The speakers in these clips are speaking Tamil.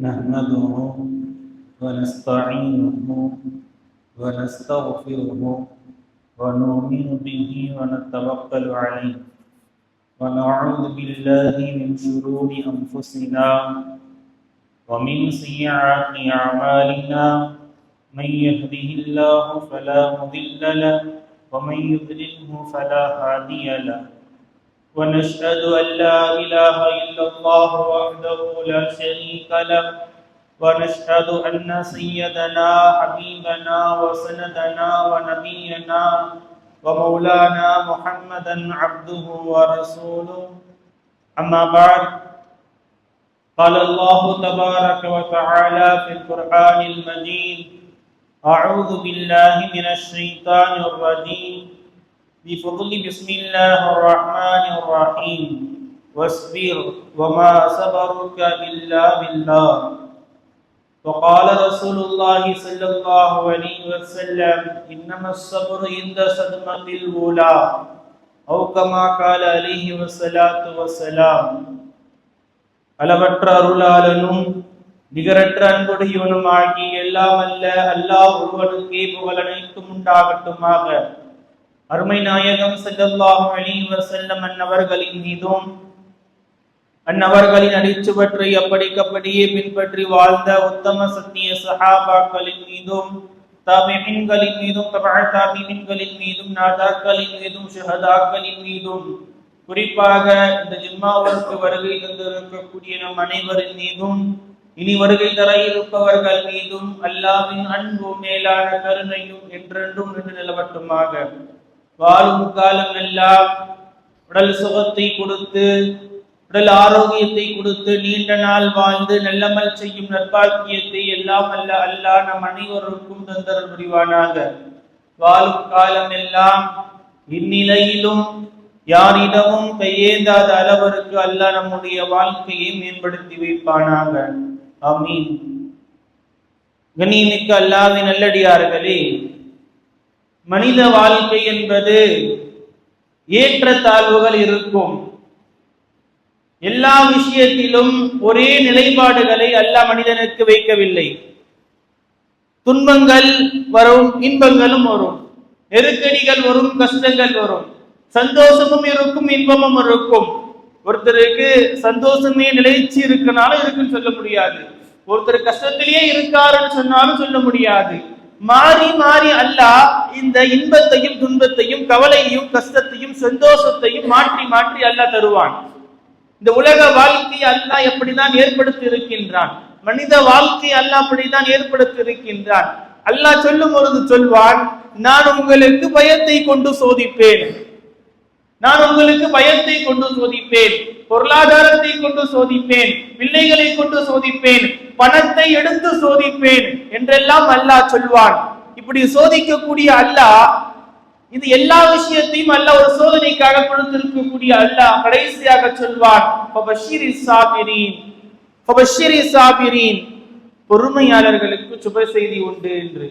نحمده ونستعينه ونستغفره ونؤمن به ونتوكل عليه ونعوذ بالله من شرور أنفسنا ومن سيئات أعمالنا من يهده الله فلا مضل له ومن يضلله فلا هادي له ونشهد أن لا إله إلا الله وحده لا شريك له ونشهد أن سيدنا حبيبنا وسندنا ونبينا ومولانا محمدا عبده ورسوله أما بعد قال الله تبارك وتعالى في القرآن المجيد أعوذ بالله من الشيطان الرجيم بفضل بسم الله الرحمن الرحيم واصبر وما صبرك إلا بالله وقال رسول الله صلى الله عليه وسلم إنما الصبر عند صدمة الأولى أو كما قال عليه الصلاة والسلام அளவற்ற அருளாளனும் நிகரற்ற அன்புடையவனுமாகி எல்லாம் அல்ல அல்லாஹ் ஒருவனுக்கே புகழ் அனைத்தும் உண்டாகட்டுமாக. அருமை நாயகம் ஸல்லல்லாஹு அலைஹி வஸல்லம் அன்னவர்களின் மீதும் அன்னவர்களின் அடிச்சுவற்றை அப்படியே பின்பற்றி வாழ்ந்த உத்தம சத்திய சஹாபாக்களின் மீதும் தாபிஈன்களின் மீதும் தாபிஈன்களின் மீதும் நாதாக்களின் மீதும் ஷஹதாக்களின் மீதும் குறிப்பாக இந்த ஜும்மாவுக்கு வருகை தந்திருக்கக்கூடிய நம் அனைவரின் மீதும் இனி வருகை தர இருப்பவர்கள் மீதும் அல்லாஹ்வின் அன்பும் மேலான கருணையும் என்றென்றும் நின்று நிலவட்டுமாக. வாழும் காலம் எல்லாம் உடல் சுகத்தை கொடுத்து உடல் ஆரோக்கியத்தை கொடுத்து நீண்ட நாள் வாழ்ந்து நல்லமல் செய்யும் நற்பாக்கியத்தை எல்லாம் அல்ல அல்லாஹ் நம் அனைவருக்கும் தந்தரல் புரிவானாக. வாழும் காலம் எல்லாம் இந்நிலையிலும் யாரிடமும் கையேந்தாத அளவிற்கு அல்லாஹ் நம்முடைய வாழ்க்கையை மேம்படுத்தி வைப்பானாக. ஆமீன். கண்ணியமிக்க அல்லாஹ்வின் நல்லடியார்களே, மனித வாழ்க்கை என்பது ஏற்ற தாழ்வுகள் இருக்கும். எல்லா விஷயத்திலும் ஒரே நிலைப்பாடுகளை அல்லாஹ் மனிதனுக்கு வைக்கவில்லை. துன்பங்கள் வரும், இன்பங்களும் வரும், நெருக்கடிகள் வரும், கஷ்டங்கள் வரும், சந்தோஷமும் இருக்கும், இன்பமும் இருக்கும். ஒருத்தருக்கு சந்தோஷமே நிலைச்சு இருக்கனாலும் இருக்குன்னு சொல்ல முடியாது, ஒருத்தர் கஷ்டத்திலேயே இருக்காருன்னு சொன்னாலும் சொல்ல முடியாது. மாறி மாறி அல்லாஹ் இந்த இன்பத்தையும் துன்பத்தையும் கவலையையும் கஷ்டத்தையும் சந்தோஷத்தையும் மாற்றி மாற்றி அல்லாஹ் தருவான். இந்த உலக வாழ்க்கையை அல்லாஹ் எப்படிதான் ஏற்படுத்தி இருக்கின்றான், மனித வாழ்க்கையை அல்லாஹ் அப்படிதான் ஏற்படுத்தி இருக்கின்றான். அல்லாஹ் சொல்லும் பொழுது சொல்வான், நான் உங்களுக்கு பயத்தை கொண்டு சோதிப்பேன், நான் உங்களுக்கு பயத்தை கொண்டு சோதிப்பேன், பொருளாதாரத்தை கொண்டு சோதிப்பேன், பிள்ளைகளை கொண்டு சோதிப்பேன், பணத்தை எடுத்து சோதிப்பேன் என்றெல்லாம் அல்லாஹ் சொல்வான். இப்படி சோதிக்கக்கூடிய அல்லாஹ் இது எல்லா விஷயத்தையும் அல்லாஹ் ஒரு சோதனைக்காக கொடுத்திருக்கக்கூடிய அல்லாஹ் கடைசியாக சொல்வான், பொறுமையாளர்களுக்கு சுப செய்தி உண்டு என்று.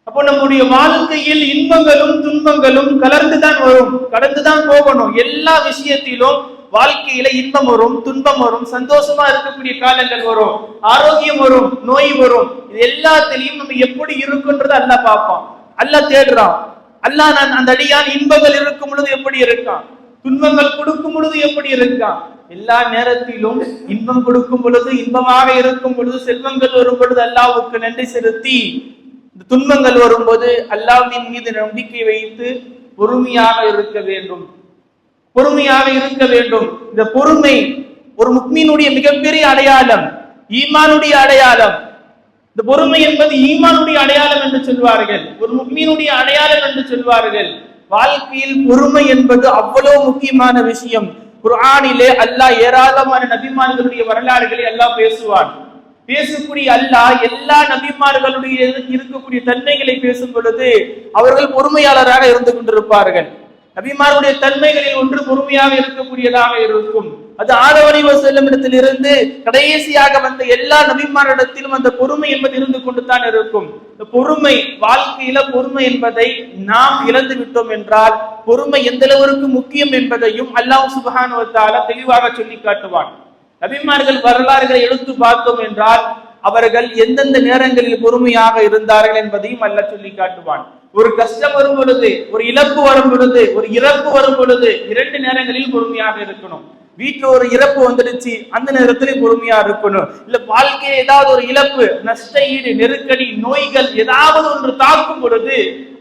அப்போ நம்முடைய வாழ்க்கையில் இன்பங்களும் துன்பங்களும் கலந்துதான் வரும், கடந்துதான் போகணும். எல்லா விஷயத்திலும் வாழ்க்கையில இன்பம் வரும், துன்பம் வரும், சந்தோஷமா இருக்கக்கூடிய காலங்கள் வரும், ஆரோக்கியம் வரும், நோய் வரும். இது எல்லாத்திலையும் நம்ம எப்படி இருக்குன்றது அல்லாஹ் பார்ப்பான், அல்லாஹ் தேடுறான். அல்லாஹ் நான் அந்த அடியான் இன்பங்கள் இருக்கும் பொழுது எப்படி இருக்கான், துன்பங்கள் கொடுக்கும் பொழுது எப்படி இருக்கான். எல்லா நேரத்திலும் இன்பம் கொடுக்கும் பொழுது, இன்பமாக இருக்கும் பொழுது, செல்வங்கள் வரும் பொழுது அல்லாஹ்வுக்கு நன்றி செலுத்தி, இந்த துன்பங்கள் வரும்போது அல்லாஹ்வின் மீது நம்பிக்கை வைத்து பொறுமையாக இருக்க வேண்டும், பொறுமையாக இருக்க வேண்டும். இந்த பொறுமை ஒரு முஃமினுடைய மிகப்பெரிய அடையாளம், ஈமானுடைய அடையாளம். இந்த பொறுமை என்பது ஈமானுடைய அடையாளம் என்று சொல்வார்கள், ஒரு முஃமினுடைய அடையாளம் என்று சொல்வார்கள். வாழ்க்கையில் பொறுமை என்பது அவ்வளவு முக்கியமான விஷயம். குர்ஆனிலே அல்லாஹ் ஏராளமான நபிமார்களுடைய வரலாறுகளை அல்லாஹ் பேசுவான். பேசக்கூடிய அல்லாஹ் எல்லா நபிமார்களுடைய இருக்கக்கூடிய தன்மைகளை பேசும் பொழுது அவர்கள் பொறுமையாளராக இருந்து கொண்டிருப்பார்கள். நபிமாருடைய தன்மைகளில் ஒன்று பொறுமையாக இருக்கக்கூடியதாக இருக்கும். அது ஆதம் அலைஹிஸ்ஸலாம் இடத்திலிருந்து கடைசியாக வந்த எல்லா நபிமாரிடத்திலும் அந்த பொறுமை என்பது இருந்து கொண்டு தான் இருக்கும். இந்த பொறுமை வாழ்க்கையில பொறுமை என்பதை நாம் இழந்து விட்டோம் என்றால் பொறுமை எந்த அளவிற்கு முக்கியம் என்பதையும் அல்லாஹ் சுப்ஹானஹு வ தஆலா தெளிவாக சொல்லி காட்டுவான். நபிமார்கள் வரலாறுகளை எடுத்து பார்த்தோம் என்றால் அவர்கள் எந்தெந்த நேரங்களில் பொறுமையாக இருந்தார்கள் என்பதையும் அல்லாஹ் சொல்லி காட்டுவான். ஒரு கஷ்டம் வரும் பொழுது, ஒரு இழப்பு வரும் பொழுது, ஒரு இறப்பு வரும் பொழுது 2 நேரங்களில் பொறுமையாக இருக்கணும். வீட்டுல ஒரு இறப்பு வந்துடுச்சு, அந்த நேரத்திலே பொறுமையா இருக்கணும். இல்ல வாழ்க்கையில ஏதாவது ஒரு இழப்பு, நஷ்ட ஈடு, நெருக்கடி, நோய்கள் ஏதாவது ஒன்று தாக்கும் பொழுது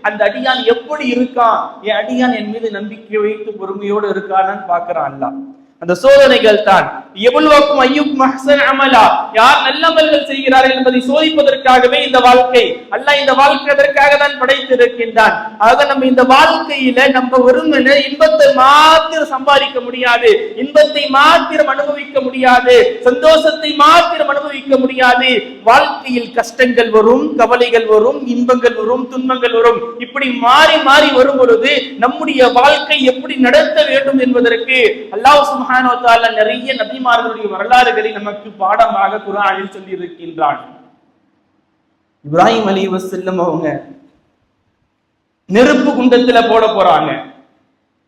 அந்த அடியான் எப்படி இருக்கான், என் அடியான் என் மீது நம்பிக்கை வைத்து பொறுமையோடு இருக்கான்னு பாக்குறான் அல்லாஹ். அந்த சோதனைகள் தான் எவ்வளவுக்கும் ஐயுக்கும் அஹ்சன் அமலா, யார் நல்லமல்கள் செய்கிறார்கள் என்பதை சோதிப்பதற்காகவே இந்த வாழ்க்கை. அல்லாஹ் இந்த வாழ்க்கை அதற்காக தான் படைத்திருக்கின்றான். ஆக நம்ம இந்த வாழ்க்கையில நம்ம வெறுமனே இன்பத்தை மாத்திரம் சம்பாதிக்க முடியாது, இன்பத்தை மாத்திரம் அனுபவிக்க முடியாது, சந்தோஷத்தை மாத்திரம் அனுபவிக்க முடியாது. வாழ்க்கையில் கஷ்டங்கள் வரும், கவலைகள் வரும், இன்பங்கள் வரும், துன்பங்கள் வரும். இப்படி மாறி மாறி வரும் பொழுது நம்முடைய வாழ்க்கை எப்படி நடத்த வேண்டும் என்பதற்கு அல்லாஹ் சுப்ஹானஹு வ தஆலா நிறைய நபிமார்களுடைய வரலாறுகளை நமக்கு பாடமாக குர்ஆனில் சொல்லி இருக்கின்றான். இப்ராஹிம் அலைஹிஸ்ஸலாம் அவங்க நெருப்பு குண்டத்துல போட போறாங்க.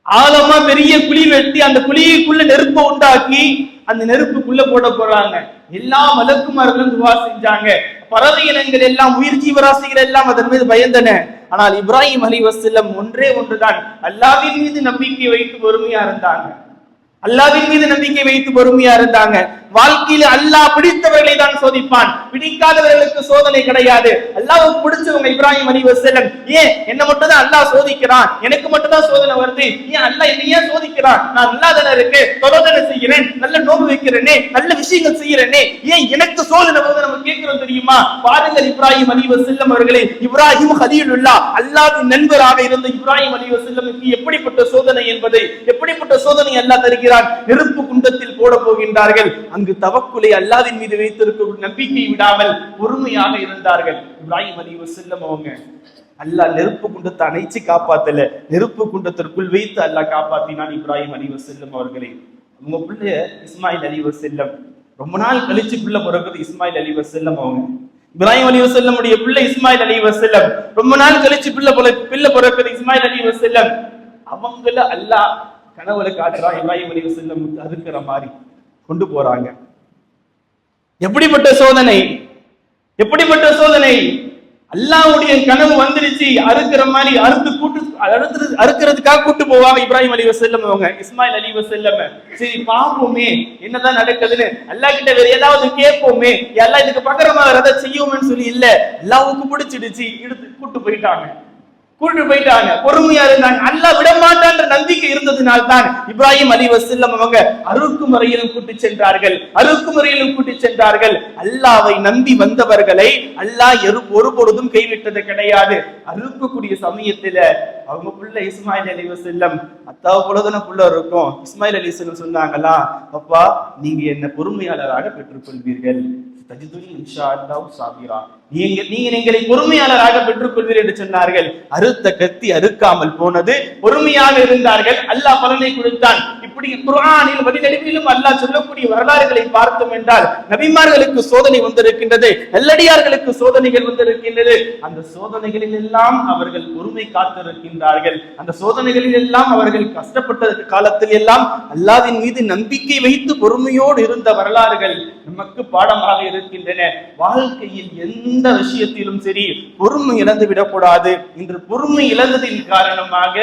ஆழமா பெரிய குழி வெட்டி அந்த குழிக்குள்ள நெருப்பை உண்டாக்கி அந்த நெருப்புக்குள்ள போட போறாங்க. எல்லா மலக்குமார்களும் துவா செஞ்சாங்க. பறவை இனங்கள் எல்லாம், உயிர் ஜீவராசிகள் எல்லாம் அதன் மீது பயந்தன. ஆனால் இப்ராஹிம் அலைஹிஸ்ஸலாம் ஒன்றே ஒன்றுதான், அல்லாஹ்வின் மீது நம்பிக்கை வைத்து பொறுமையா இருந்தாங்க. அல்லாஹ்வின் மீது நம்பிக்கை வைத்து பொறுமையா இருந்தாங்க. வாழ்க்கையில அல்லாஹ் பிடித்தவர்களை தான் சோதிப்பான், பிடிக்காதவர்களுக்கு சோதனை கிடையாது. அல்லாஹ்வுக்கு பிடிச்சவங்க இப்ராஹிம் அலைஹிஸ்ஸலாம், ஏன் என்ன மட்டும் தான் அல்லாஹ் சோதிக்கிறான், எனக்கு மட்டும் தான் சோதனை வருது, ஏன் அல்லாஹ் என்ன ஏன் சோதிக்கிறான், நான் நல்லா தானே இருக்கு, தொழுகை செய்கிறேன், நல்ல நோன்பு வைக்கிறேனே, நல்ல விஷயங்கள் செய்யறேனே, ஏன் எனக்கு சோதனை வருது நம்ம கேட்கிறோம் தெரியுமா? பாருங்கள் இப்ராஹிம் அலைஹிஸ்ஸலாம் அவர்களே, இப்ராஹிம் கலீலுல்லாஹ், அல்லாஹ்வின் நண்பராக இருந்த இப்ராஹிம் அலைஹிஸ்ஸலாமுக்கு எப்படிப்பட்ட சோதனை என்பதை, எப்படிப்பட்ட சோதனை அல்லாஹ் தருகிறான். நெருப்பு குண்டத்தில் போட போகின்றார்கள். அங்கு தவக்குலை அல்லாஹ்வின் மீது வைத்திருக்க நம்பிக்கை விடாமல் பொறுமையாக இருந்தார்கள். இப்ராஹிம் அலைஹிஸ்ஸலாம் அவங்க அல்லாஹ் நெருப்பு குண்டத்தை அணைச்சு காப்பாத்தல, நெருப்பு குண்டத்திற்குள் வைத்து அல்லாஹ் காப்பாத்தினான் இப்ராஹிம் அலைஹிஸ்ஸலாம் அவர்களை. உங்க பிள்ளை இஸ்மாயில் அலைஹிஸ்ஸலாம் ரொம்ப நாள் கழிச்சு பிள்ளை பிறகுது. இஸ்மாயில் அலைஹிஸ்ஸலாம் அவங்க இப்ராஹிம் அலைஹிஸ்ஸலாம் உடைய பிள்ளை இஸ்மாயில் அலைஹிஸ்ஸலாம் ரொம்ப நாள் கழிச்சு பிள்ளை பிறகுது. இஸ்மாயில் அலைஹிஸ்ஸலாம் அவங்கள அல்லாஹ் கனவுல காட்டுறான். இப்ராஹிம் அலைஹிஸ்ஸலாம் அறுக்கிற மாதிரி கொண்டு போறாங்க. எப்படிப்பட்ட சோதனை, எப்படிப்பட்ட சோதனை! அல்லாஹ்வுடைய கனவு வந்துருச்சு, அறுக்கிற மாதிரி அறுக்கிறதுக்காக கூட்டு போவாங்க இப்ராஹிம் அலைஹிஸ்ஸலாம் அவங்க இஸ்மாயில் அலைஹிஸ்ஸலாம். சரி பார்ப்போமே என்னதான் நடக்குதுன்னு, அல்லாஹ் கிட்ட வேற ஏதாவது கேட்போமே, அல்லாஹ் இதுக்கு பகரமா வேற ஏதாவது செய்யும்னு சொல்லி இல்ல, அல்லாஹ்வுக்கு பிடிச்சிடுச்சு, எடுத்து கூட்டு போயிட்டாங்க. பொறுமையா இருந்தாங்க. அல்லாஹ் விட மாட்டான்ற நம்பிக்கை இருந்ததுனால தான் இப்ராஹிம் அலைஹிஸ்ஸலாம் அவங்க அறுக்கும் வரையிலும் கூட்டி சென்றார்கள், அறுக்கும் வரையிலும் கூட்டி சென்றார்கள். அல்லாஹ்வை நம்பி வந்தவர்களை அல்லாஹ் ஒருபொழுதும் கைவிட்டது கிடையாது. அறுக்கக்கூடிய சமயத்துல அவங்க புள்ள இஸ்மாயில் அலைஹிஸ்ஸலாம், அத்தாவ போலதான புள்ள இருக்கும். இஸ்மாயில் அலைஹிஸ்ஸலாம் சொன்னாங்களா, அப்பா நீங்க என்ன பொறுமையாளராக பெற்றுக் கொள்வீர்கள், நீங்க எங்களை பொறுமையாளராக பெற்றுக் கொள்வீர்கள் என்று சொன்னார்கள். அறுத்த கத்தி அறுக்காமல் போனது, பொறுமையாக இருந்தார்கள், அல்லாஹ் பலனை கொடுத்தான். இப்படி குர்ஆனில் வழிநெடுகிலும் அல்லாஹ் சொல்லக்கூடிய வரலாறுகளை பார்த்தோம் என்றால் நபிமார்களுக்கு சோதனை வந்திருக்கின்றது, நல்லடியார்களுக்கு சோதனைகள் வந்திருக்கின்றது. அந்த சோதனைகளில் எல்லாம் அவர்கள் பொறுமை காத்திருக்கின்றார்கள். அந்த சோதனைகளில் எல்லாம் அவர்கள் கஷ்டப்பட்ட காலத்தில் எல்லாம் அல்லாஹ்வின் மீது நம்பிக்கை வைத்து பொறுமையோடு இருந்த வரலாறுகள் நமக்கு பாடமாக இருக்கின்றன. வாழ்க்கையில் எந்த விஷயத்திலும் சரி பொறுமை இழந்து விடக்கூடாது. இன்று பொறுமை இழந்ததின் காரணமாக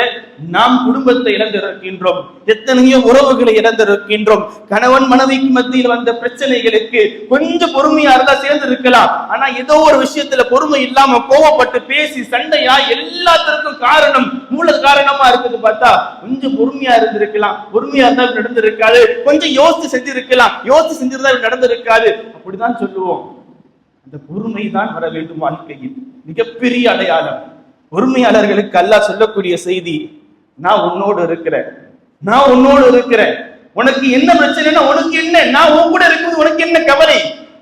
நாம் குடும்பத்தை இழந்திருக்கின்றோம், எத்தனையோ உறவுகளை இழந்திருக்கின்றோம். கணவன் மனைவிக்கு மத்தியில் வந்த பிரச்சனைகளுக்கு கொஞ்சம் பொறுமையா இருந்தா சேர்ந்து இருக்கலாம். ஆனா ஏதோ ஒரு விஷயத்துல பொறுமை இல்லாம கோவப்பட்டு பேசி சண்டையா எல்லாத்திற்கும் காரணம், மூல காரணமா இருக்குது பார்த்தா கொஞ்சம் பொறுமையா இருந்திருக்கலாம், பொறுமையா இருந்தா நடந்திருக்காது, கொஞ்சம் யோசித்து செஞ்சிருக்கலாம், யோசித்து செஞ்சிருந்தா நடந்திருக்காது. அப்படிதான் சொல்லுவோம். அந்த பொறுமை தான் வர வேண்டும் வாழ்க்கையில் மிகப்பெரிய அடையாளம். பொறுமையாளர்களுக்கு அல்லாஹ் சொல்லக்கூடிய செய்தி, நான் உன்னோடு இருக்கிறேன், நான் உன்னோடு இருக்கிறேன், உனக்கு என்ன பிரச்சனைனா உனக்கு என்ன, நான் உன் கூட இருக்குது, உனக்கு என்ன கவலை,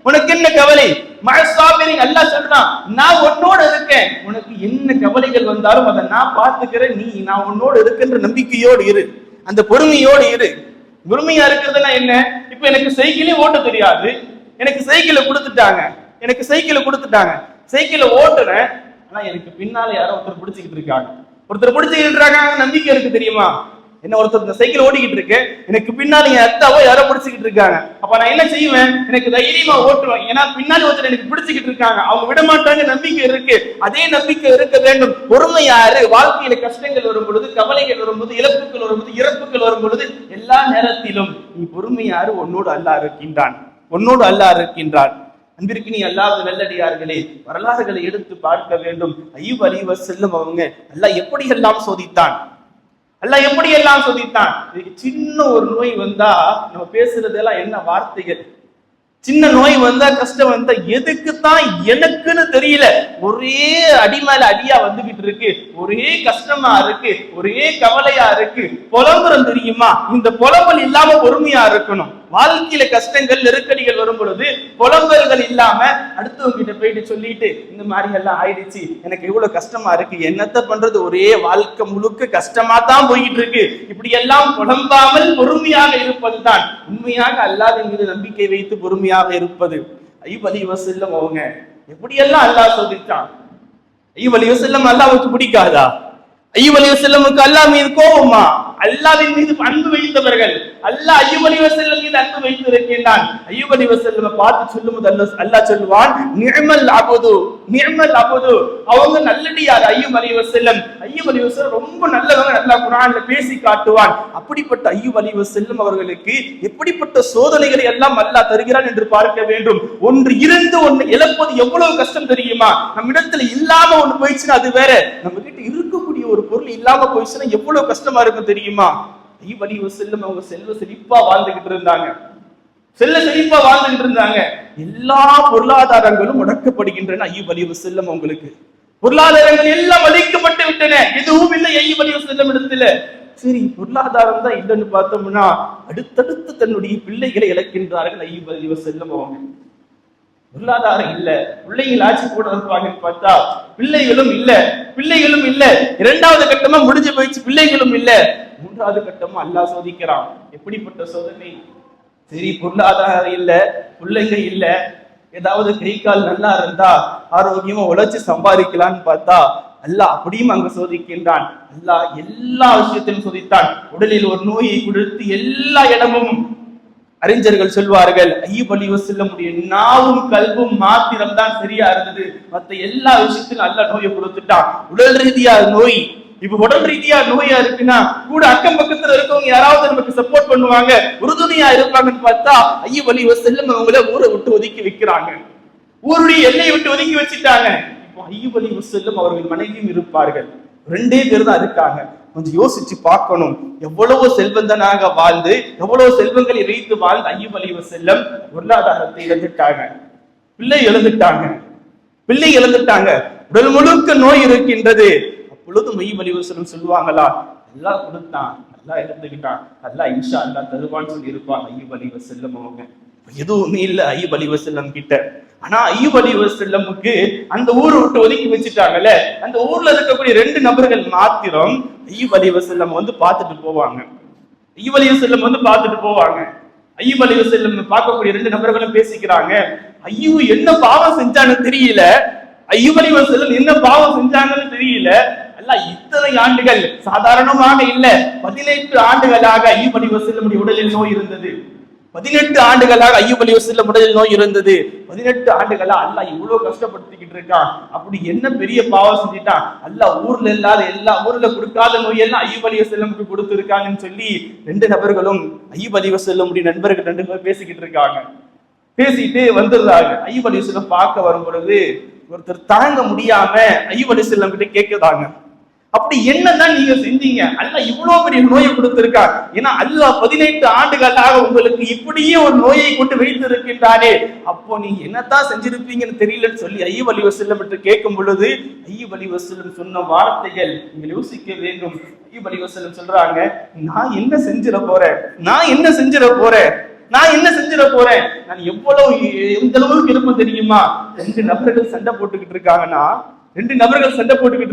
உனக்கு என்ன கவலை? மஅஸ்ஸாபிரின் அல்லாஹ் சொல்றான், நான் உன்னோடு இருக்கேன், உனக்கு என்ன கவலைகள் வந்தாலும் அதை நான் பார்த்துக்கிறேன், நீ நான் உன்னோடு இருக்கின்ற நம்பிக்கையோடு இரு, அந்த பொறுமையோடு இரு. பொறுமையா இருக்கிறதுனா என்ன? இப்ப எனக்கு சைக்கிளே ஓட்ட தெரியாது, எனக்கு சைக்கிளை கொடுத்துட்டாங்க, எனக்கு சைக்கிளை கொடுத்துட்டாங்க, சைக்கிளை ஓட்டுறேன், ஆனா எனக்கு பின்னால யாரோ ஒருத்தர் பிடிச்சிக்கிட்டு இருக்காங்க, ஒருத்தர் பிடிச்சிக்கிட்டு இருக்காங்க, நம்பிக்கை இருக்கு தெரியுமா? என்ன ஒருத்தர் இந்த சைக்கிள் ஓடிக்கிட்டு இருக்கு, எனக்கு பின்னாடி என் அத்தாவோ யாரோ பிடிச்சிக்கிட்டு இருக்காங்க. அப்ப நான் என்ன செய்வேன்? எனக்கு தைரியமா ஓட்டுவேன். ஏன்னா பின்னாடி ஒருத்தர் எனக்கு பிடிச்சிக்கிட்டு இருக்காங்க, அவங்க விட மாட்டாங்க, நம்பிக்கை இருக்கு. அதே நம்பிக்கை இருக்க வேண்டும். பொறுமையாரு. வாழ்க்கையில கஷ்டங்கள் வரும் பொழுது, கவலைகள் வரும்போது, இழப்புகள் வரும்போது, இறப்புகள் வரும் பொழுது, எல்லா நேரத்திலும் நீ பொறுமையாரு. உன்னோடு அல்லாஹ் இருக்கின்றான், உன்னோடு அல்லாஹ் இருக்கின்றான். அன்பிற்கு நீ அல்லாஹ் நல்லடியார்களே, வரலாறுகளை எடுத்து பார்க்க வேண்டும். அய்யூப் அலைஹிஸ்ஸலாம் அவங்க அல்லாஹ் எப்படி எல்லாம் சோதித்தான், அல்லாஹ் எப்படி எல்லாம் சோதித்தான். சின்ன ஒரு நோய் வந்தா நம்ம பேசுறதெல்லாம் என்ன வார்த்தைகள், சின்ன நோய் வந்தா கஷ்டம் வந்தா எதுக்குத்தான் எனக்குன்னு தெரியல, ஒரே அடி மேல அடியா வந்துகிட்டு இருக்கு, ஒரே கஷ்டமா இருக்கு, ஒரே கவலையா இருக்கு, புலம்புறம் தெரியுமா? இந்த புலம்பல் இல்லாம பொறுமையா இருக்கணும். வாழ்க்கையில கஷ்டங்கள் நெருக்கடிகள் வரும் பொழுது புலம்பல்கள் இல்லாம அடுத்தவங்க கிட்ட போயிட்டு சொல்லிட்டு இந்த மாதிரி எல்லாம் ஆயிடுச்சு, எனக்கு இவ்வளவு கஷ்டமா இருக்கு, என்னத்த பண்றது, ஒரே வாழ்க்கை முழுக்க கஷ்டமா தான் போயிட்டு இருக்கு, இப்படி எல்லாம் புலம்பாமல் பொறுமையாக இருப்பதுதான் உண்மையாக அல்லாஹ்வின் மீது நம்பிக்கை வைத்து பொறுமையாக இருப்பது. அய்யூப் அலைஹிஸ்ஸலாம் அவங்க எப்படியெல்லாம் அல்லாஹ் சோதிச்சான். அய்யூப் அலைஹிஸ்ஸலாம் அல்லாஹ்வுக்கு பிடிக்காதா? அய்யூப் அலைஹிஸ்ஸலாமுக்கு அல்லாஹ் மீது கோபமா? அல்லாஹ்வின் மீது அன்பு வைத்தவர்கள். அல்லாஹ் அய்யூப் அலைஹிஸ்ஸலாம் மீது அன்பு வைத்திருக்கின்றான். அய்யூப் அலைஹிஸ்ஸலாம் பார்த்து சொல்லும்போது அல்லாஹ் சொல்லுவான், நிஅமல் அபது, நிஅமல் அபது. அவங்க நல்லடியார் அய்யூப் அலைஹிஸ்ஸலாம். அய்யூப் அலைஹிஸ்ஸலாம் ரொம்ப நல்லவங்க, அல்லாஹ் குர்ஆன்ல பேசி காட்டுவான். அப்படிப்பட்ட அய்யூப் அலைஹிஸ்ஸலாம் அவர்களுக்கு எப்படிப்பட்ட சோதனைகளை எல்லாம் அல்லாஹ் தருகிறான் என்று பார்க்க வேண்டும். ஒன்று இருந்து ஒன்று இழப்பது எவ்வளவு கஷ்டம் தெரியுமா? நம்ம இடத்துல இல்லாம ஒன்று போயிடுச்சுன்னா அது வேற, நம்ம கிட்ட இருக்கக்கூடிய ஒரு பொருள் இல்லாம போயிடுச்சுன்னா எவ்வளவு கஷ்டமா இருக்கும் தெரியுமா? அய்யூப் அலைஹிஸ்ஸலாம் அவங்க செல்வ செழிப்பா வாழ்ந்துகிட்டு இருந்தாங்க, செல்ல செழிப்பா வாழ்ந்துகிட்டு இருந்தாங்க. எல்லா பொருளாதாரங்களும் முடக்கப்படுகின்றன அய்யூப் அலைஹிஸ்ஸலாம் அவங்களுக்கு. பொருளாதாரங்கள் எல்லாம் அழிக்கப்பட்டு விட்டன, எதுவும் இல்லை அய்யூப் அலைஹிஸ்ஸலாம் இடத்துல. சரி, பொருளாதாரம் தான் இல்லைன்னு பார்த்தோம்னா அடுத்தடுத்து தன்னுடைய பிள்ளைகளை இழக்கின்றார்கள் அய்யூப் அலைஹிஸ்ஸலாம் அவங்க. பொருளாதாரம் இல்ல, பிள்ளைகள் ஆட்சி போட இருப்பாங்கன்னு பார்த்தா பிள்ளைகளும் இல்ல, பிள்ளைகளும் இல்ல. இரண்டாவது கட்டமா முடிஞ்சு போயிடுச்சு, பிள்ளைகளும் இல்ல. மூன்றாவது கட்டமா அல்லாஹ் சோதிக்கிறான். எப்படிப்பட்ட சோதனை? சரி, பொருளாதாரம் இல்ல, பிள்ளைங்க இல்ல, ஏதாவது கை கால் நல்லா இருந்தா ஆரோக்கியமா உழைச்சு சம்பாதிக்கலான்னு பார்த்தா அல்லாஹ் அப்படியும் அங்க சோதிக்கின்றான். அல்லாஹ் எல்லா விஷயத்திலும் சோதித்தான். உடலில் ஒரு நோயை கொடுத்து எல்லா இடமும் அறிஞர்கள் சொல்வார்கள், அய்யூப் அலைஹிஸ்ஸலாம் நாவும் கல்பும் மாத்திரம் தான் சரியா இருந்தது, மத்த எல்லா விஷயத்திலும் அல்லாஹ் நோயை கொடுத்துட்டான். உடல் ரீதியா நோய், இப்ப உடல் ரீதியா நோயா இருக்குன்னா கூட அக்கம் பக்கத்துல இருக்கவங்க யாராவது நமக்கு சப்போர்ட் பண்ணுவாங்க, உறுதுணையா இருப்பாங்கன்னு பார்த்தா அய்யூப் அலைஹிஸ்ஸலாம் அவங்கள ஊரை விட்டு ஒதுக்கி வைக்கிறாங்க, ஊருடைய எல்லையை விட்டு ஒதுக்கி வச்சுட்டாங்க. இப்போ அய்யூப் அலைஹிஸ்ஸலாம் அவர்கள் மனைவியும் இருப்பார்கள், ரெண்டே பேர் தான் இருக்காங்க. கொஞ்சம் யோசிச்சு பார்க்கணும், எவ்வளவு செல்வந்தனாக வாழ்ந்து எவ்வளவு செல்வங்களை வைத்து வாழ்ந்து அய்யூப் அலைஹிஸ்ஸலாம் பொருளாதாரத்தை இழந்துட்டாங்க, பிள்ளை இழந்துட்டாங்க, பிள்ளை இழந்துட்டாங்க, உடல் முழுக்க நோய் இருக்கின்றது. அப்பொழுதும் அய்யூப் அலைஹிஸ்ஸலாம் சொல்லுவாங்களா, அல்லாஹ் கொடுத்தான், அல்லாஹ் இழந்துக்கிட்டான், அல்லாஹ் இன்ஷா அல்லாஹ் தருவான்னு சொல்லி இருப்பாங்க அய்யூப் அலைஹிஸ்ஸலாம் அவங்க. எதுவுமே இல்ல அய்யூப் அலைஹிஸ்ஸலாம் கிட்ட. ஆனா அய்யூப் அலைஹிஸ்ஸலாமுக்கு அந்த ஊரை விட்டு ஒதுக்கி வச்சுட்டாங்கல்ல, அந்த ஊர்ல இருக்கக்கூடிய ரெண்டு நபர்கள் மாத்திரம் அய்யூப் அலைஹிஸ்ஸலாம் வந்து பார்த்துட்டு போவாங்க. அய்யூப் அலைஹிஸ்ஸலாம் வந்து பார்த்துட்டு போவாங்க. அய்யூப் அலைஹிஸ்ஸலாம் பார்க்கக்கூடிய ரெண்டு நபர்களும் பேசிக்கிறாங்க, அய்யூப் என்ன பாவம் செஞ்சான்னு தெரியல, அய்யூப் அலைஹிஸ்ஸலாம் என்ன பாவம் செஞ்சாங்கன்னு தெரியல, அல்லாஹ் இத்தனை ஆண்டுகள் சாதாரணமாக இல்ல, 18 ஆண்டுகளாக அய்யூப் அலைஹிஸ்ஸலாம் உடலில் நோய் இருந்தது. 18 ஆண்டுகளாக அய்யூப் அலைஹிஸ்ஸலாம் உடலில் நோய் இருந்தது. 18 ஆண்டுகளா அல்லாஹ் இவ்வளவு கஷ்டப்படுத்திக்கிட்டு இருக்கான். அப்படி என்ன பெரிய பாவம் செஞ்சுட்டான்? அல்லாஹ் ஊர்ல இல்லாத எல்லா ஊர்ல கொடுக்காத நோயெல்லாம் அய்யூப் அலைஹிஸ்ஸலாமுக்கு கொடுத்திருக்காங்கன்னு சொல்லி ரெண்டு நபர்களும் அய்யூப் அலைஹிஸ்ஸலாமுடைய நண்பர்கள் ரெண்டு பேரும் பேசிக்கிட்டு இருக்காங்க. பேசிட்டு வந்துடுறாங்க. அய்யூப் அலைஹிஸ்ஸலாம் பார்க்க வரும் பொழுது ஒருத்தர் தாங்க முடியாம அய்யூப் அலைஹிஸ்ஸலாம் கிட்ட கேட்குறாங்க, அப்படி என்னதான் நீங்க செஞ்சீங்க? அல்லாஹ் இவ்வளவு பெரிய நோயை கொடுத்திருக்கார், ஏன்னா அல்லாஹ் 18 ஆண்டுகளாக உங்களுக்கு இப்படியே ஒரு நோயை கொண்டு வைத்து இருக்கின்றானே, அப்போ நீங்க என்னத்தான் செஞ்சிருப்பீங்கன்னு தெரியலன்னு சொல்லி அய்யூப் அலைஹிஸ்ஸலாம் என்று கேட்கும் பொழுது அய்யூப் அலைஹிஸ்ஸலாம் சொன்ன வார்த்தைகள் நீங்கள் யோசிக்க வேண்டும். அய்யூப் அலைஹிஸ்ஸலாம் சொல்றாங்க, நான் என்ன செஞ்சிட போறேன், நான் என்ன செஞ்சிட போறேன், நான் என்ன செஞ்சிட போறேன், நான் எவ்வளவு எந்த அளவுக்கு இருப்பேன் தெரியுமா? ரெண்டு நபர்கள் சண்டை போட்டுக்கிட்டு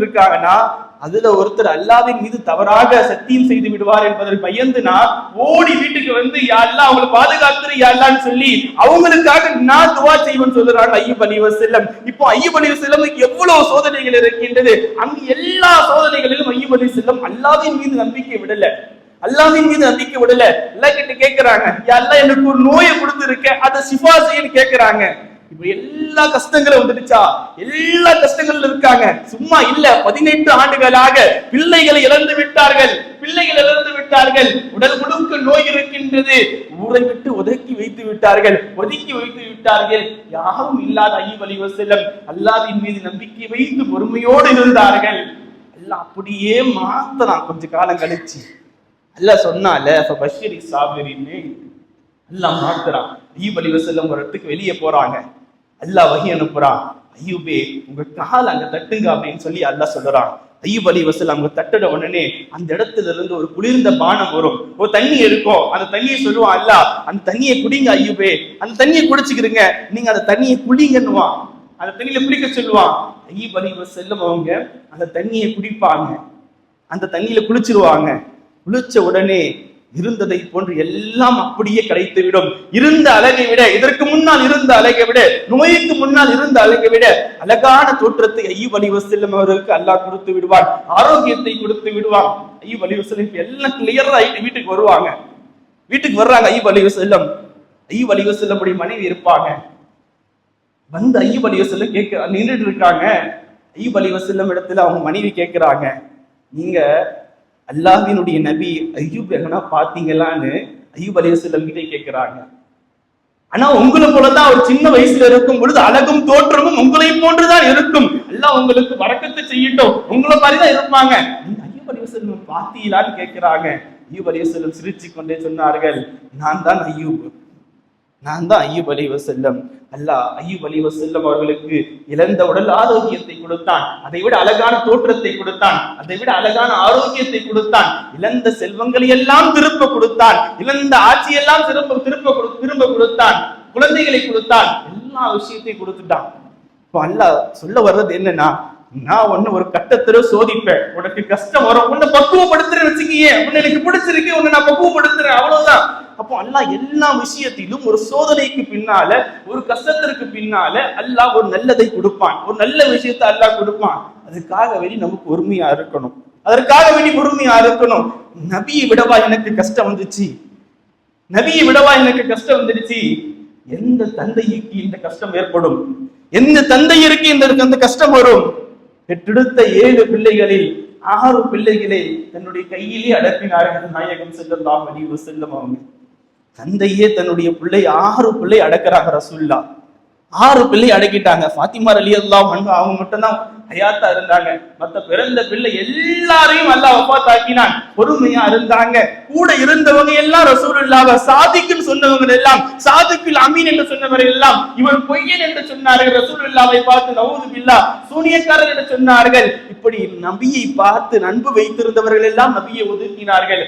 இருக்காங்கன்னா அதுல ஒருத்தர் அல்லாஹ்வின் மீது தவறாக சத்தியம் செய்து விடுவார் என்பதை பயந்து நான் ஓடி வீட்டுக்கு வந்து யா அல்லாஹ் அவங்களை பாதுகாத்துரு யா அல்லாஹ்னு சொல்லி அவங்களுக்காக நான் துஆ செய்வேன்னு சொல்றாங்க அய்யூப் அலைஹிஸ்ஸலாம். இப்போ அய்யூப் அலைஹிஸ்ஸலாமுக்கு எவ்வளவு சோதனைகள் இருக்கின்றது, அங்கு எல்லா சோதனைகளிலும் அய்யூப் அலைஹிஸ்ஸலாம் அல்லாஹ்வின் மீது நம்பிக்கை விடல. அல்லாஹ்வின் மீது நம்பிக்கை விடல. அல்லாஹ் கிட்ட கேட்கிறாங்க, யா அல்லாஹ் எனக்கு ஒரு நோயை கொடுத்திருக்க, அதை ஷிஃபா செய்யன்னு கேட்கிறாங்க. இப்ப எல்லா கஷ்டங்களும் வந்துடுச்சா? எல்லா கஷ்டங்கள்ல இருக்காங்க. சும்மா இல்ல, 18 ஆண்டுகளாக பிள்ளைகளை இழந்து விட்டார்கள். உடல் முழுக்க நோய் இருக்கின்றது. ஊரை விட்டு ஒதுக்கி வைத்து விட்டார்கள். யாரும் இல்லாத அய்யூப் அலைஹிஸ்ஸலாம் அல்லாஹ்வின் மீது நம்பிக்கை வைத்து பொறுமையோடு இருந்தார்கள். அல்லாஹ் அப்படியே மாத்தலாம். கொஞ்ச காலம் கழிச்சு அல்லாஹ் சொன்னால ஃபபஷிரி சாபிரின்னு அல்லாஹ் மாத்துறான். அய்யூப் அலைஹிஸ்ஸலாம் ஒரு இடத்துக்கு வெளியே போறாங்க. அல்லாஹ் வஹி அனுப்புறான். அய்யூபே உங்க கால் அங்க தட்டுங்க அப்படின்னு சொல்லி அல்லாஹ் சொல்றான். அய்யூப் அலைஹிஸ்ஸலாம் அங்க தட்டுட உடனே அந்த இடத்துல இருந்து ஒரு குளிர்ந்த பானம் வரும், ஒரு தண்ணி இருக்கும். அந்த தண்ணியை சொல்லுவான் அல்லாஹ், அந்த தண்ணியை குடிங்க அய்யூபே, அந்த தண்ணியை குடிச்சுக்கிறீங்க, நீங்க அந்த தண்ணியை குடிங்கன்னுவான். அந்த தண்ணியில குடிக்க சொல்லுவான். அய்யூப் அலைஹிஸ்ஸலாம் அவங்க அந்த தண்ணியை குடிப்பாங்க. அந்த தண்ணியில குளிச்சிருவாங்க. குளிச்ச உடனே இருந்ததை போன்று எல்லாம் அப்படியே கிடைத்துவிடும். இருந்த அழகை விட, இதற்கு முன்னால் இருந்த அழகை விட, நோய்க்கு முன்னால் இருந்த அழகை விட அழகான தோற்றத்தை அய்யூப் அலைஹிஸ்ஸலாம் அவருக்கு அல்லாஹ் கொடுத்து விடுவான். ஆரோக்கியத்தை கொடுத்து விடுவான். அய்யூப் அலைஹிஸ்ஸலாம் எல்லாம் கிளியர் ஆயிட்டு வீட்டுக்கு வருவாங்க. வீட்டுக்கு வர்றாங்க அய்யூப் அலைஹிஸ்ஸலாம். அய்யூப் அலைஹிஸ்ஸலாம் உடைய மனைவி இருப்பாங்க. வந்து அய்யூப் அலைஹிஸ்ஸலாம் நின்றுட்டு இருக்காங்க. அய்யூப் அலைஹிஸ்ஸலாம் இடத்துல அவங்க மனைவி கேட்கிறாங்க, நீங்க அல்லாஹ்வினுடைய நபி அய்யூப் எங்கனா பாத்தீங்களான்னு அய்யூப் அலைஹிஸ்ஸலாம் கிட்ட கேட்கிறாங்க. ஆனா உங்களை போலதான் ஒரு சின்ன வயசுல இருக்கும் பொழுது அழகும் தோற்றமும் உங்களை போன்றுதான் இருக்கும். அல்லாஹ் உங்களுக்கு வரக்கத்து செய்யட்டும், உங்களை மாதிரிதான் இருப்பாங்க. நீங்க அய்யூப் அலைஹிஸ்ஸலாம் பாத்தீங்களான்னு கேட்கிறாங்க. அய்யூப் அலைஹிஸ்ஸலாம் சிரிச்சு கொண்டே சொன்னார்கள், நான் தான் அய்யூப் அலைஹிஸ்ஸலாம். அல்லாஹ் அய்யூப் அலைஹிஸ்ஸலாம் அவர்களுக்கு இழந்த உடல் ஆரோக்கியத்தை கொடுத்தான். அதை விட அழகான தோற்றத்தை கொடுத்தான். அதை விட அழகான ஆரோக்கியத்தை கொடுத்தான். இழந்த செல்வங்களை எல்லாம் திரும்ப கொடுத்தான். இழந்த ஆட்சியெல்லாம் திரும்ப கொடுத்தான். குழந்தைகளை கொடுத்தான். எல்லா விஷயத்தையும் கொடுத்துட்டான். இப்போ அல்லாஹ் சொல்ல வர்றது என்னன்னா, நான் ஒண்ணு ஒரு கட்டத்துல சோதிப்பேன், உனக்கு கஷ்டம் வரும், உன்னை பக்குவப்படுத்துறேன் வச்சுக்கியே, உன்னை எனக்கு பிடிச்சிருக்கு, உன்னை நான் பக்குவப்படுத்துறேன், அவ்வளவுதான். அப்போ அல்லாஹ் எல்லா விஷயத்திலும் ஒரு சோதனைக்கு பின்னால, ஒரு கஷ்டத்திற்கு பின்னால அல்லாஹ் ஒரு நல்லதை கொடுப்பான், ஒரு நல்ல விஷயத்தை அல்லாஹ் கொடுப்பான். அதுக்காக வேண்டி நமக்கு பொறுமையா இருக்கணும். நபியை விடவா எனக்கு கஷ்டம் வந்துடுச்சு? எந்த தந்தைக்கு இந்த கஷ்டம் ஏற்படும்? எந்த தந்தையருக்கு இந்த கஷ்டம் வரும்? பெற்றெடுத்த 7 பிள்ளைகளில் 6 பிள்ளைகளை தன்னுடைய கையிலே அடக்கினார்கள் நாயகம் ஸல்லல்லாஹு அலைஹி வஸல்லம் அவங்க. தந்தையே தன்னுடைய 6 பிள்ளை அடக்குறாங்க ரசூலுல்லாஹ். 6 பிள்ளை அடக்கிட்டாங்க. ஃபாத்திமா ரலியல்லாஹு அன்ஹா அவங்க மட்டும்தான் ஹயாத்தா இருந்தாங்க. மத்த பிறந்த பிள்ளை எல்லாரையும் அல்லாஹ் வஃபாத் ஆக்கினான். பொறுமையா இருந்தாங்க. கூட இருந்தவங்க எல்லாம் ரசூலுல்லாஹ் சாதிக்குன்னு சொன்னவங்க எல்லாம், சாதிக்குல் அமீன் என்று சொன்னவர்கள் எல்லாம் இவன் பொய்யன் என்று சொன்னார்கள். ரசூலுல்லாஹை பார்த்து நவுது பில்லாஹ் சூனியக்காரர் என்று சொன்னார்கள். இப்படி நபியை பார்த்து நண்பு வைத்திருந்தவர்கள் எல்லாம் நபியை ஒதுக்கினார்கள்.